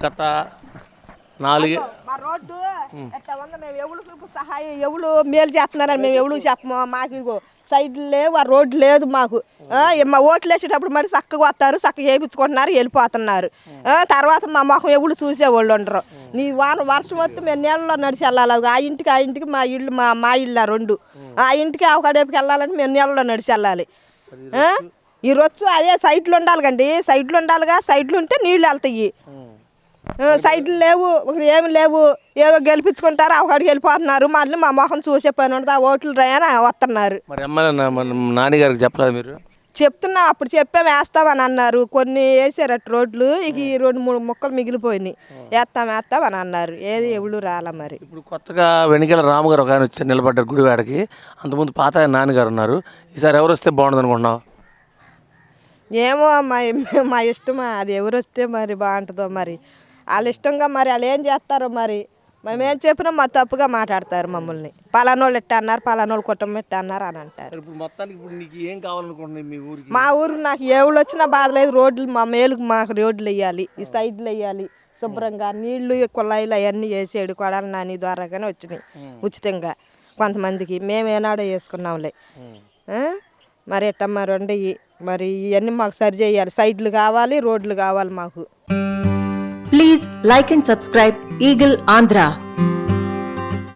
గత 4 మా రోడ్డు ఎట్లా ఉంది, మేము ఎవరు సహాయం ఎవరు మేలు చేస్తున్నారని మేము ఎవరు చెప్పము. మాకు ఇగో సైడ్లు లేవు, ఆ రోడ్డు లేదు మాకు. మా ఓట్లు వేసేటప్పుడు మరి చక్కగా వస్తారు, చక్కగా వేయించుకుంటున్నారు, వెళ్ళిపోతున్నారు. తర్వాత మా మొహం ఎవరు చూసేవాళ్ళు ఉండరు. నీ వర్షం వస్తే మేము నీళ్ళలో నడిచి వెళ్ళాలి. ఆ ఇంటికి మా ఇల్లు మా ఇల్లు రెండు. ఆ ఇంటికి అవకాడేపుకి వెళ్ళాలంటే మేము నీళ్ళలో నడిచి వెళ్ళాలి. ఈ రొచ్చు అదే సైడ్లు ఉండాలి కండి, సైడ్లు ఉండాలిగా. సైడ్లు ఉంటే నీళ్ళు వెళ్తాయి. సైడ్లు లేవు, ఏమి లేవు. ఏదో గెలిపించుకుంటారు, అవకాడికి వెళ్ళిపోతున్నారు. మళ్ళీ మా మొహం చూసే పని ఉంటుంది. ఆ ఓట్లు రాయని వస్తున్నారు. మరి నాన్నగారికి చెప్పలేదు మీరు? చెప్తున్నా, అప్పుడు చెప్పాము వేస్తామని అన్నారు. కొన్ని వేసారట రోడ్లు, ఇక 2-3 ముక్కలు మిగిలిపోయినాయి. వేస్తామని అన్నారు. ఏది ఎవరు రాలే. మరి ఇప్పుడు కొత్తగా వెనిగెల రాము గారు ఒక ఆయన వచ్చి నిలబడ్డారు గుడివాడకి. అంతకుముందు పాత ఆయన నాన్నగారు ఉన్నారు. ఈసారి ఎవరు వస్తే బాగుంటుంది అనుకుంటున్నావు? ఏమో మా ఇష్టమా, అది ఎవరు వస్తే మరి బాగుంటుందో. మరి వాళ్ళ ఇష్టంగా మరి వాళ్ళు ఏం చేస్తారో. మరి మేమేం చెప్పినా మా తప్పుగా మాట్లాడతారు మమ్మల్ని. పలానోళ్ళు ఇట్ట అన్నారు, పలానోళ్ళు కుటుంబం ఇట్ట అన్నారు అని అంటారు. ఇప్పుడు మొత్తానికి ఇప్పుడు నీకు ఏం కావాలనుకుంటున్నాయి మీ ఊరికి? మా ఊరు నాకు ఎవరు వచ్చినా బాధ లేదు. రోడ్లు మా మేలుకు మాకు రోడ్లు వేయాలి, ఈ సైడ్లు వేయాలి శుభ్రంగా. నీళ్లు కుళాయిలు అవన్నీ వేసాడు కొడాలి నాని ద్వారాగానే వచ్చినాయి ఉచితంగా కొంతమందికి. మేము ఏనాడో వేసుకున్నాంలే. మరి ఎట్టమ్మా రెండయ్యి మరి ఇవన్నీ మాకు సరి చేయాలి. సైడ్లు కావాలి, రోడ్లు కావాలి మాకు. Please like and subscribe Eagle Andhra.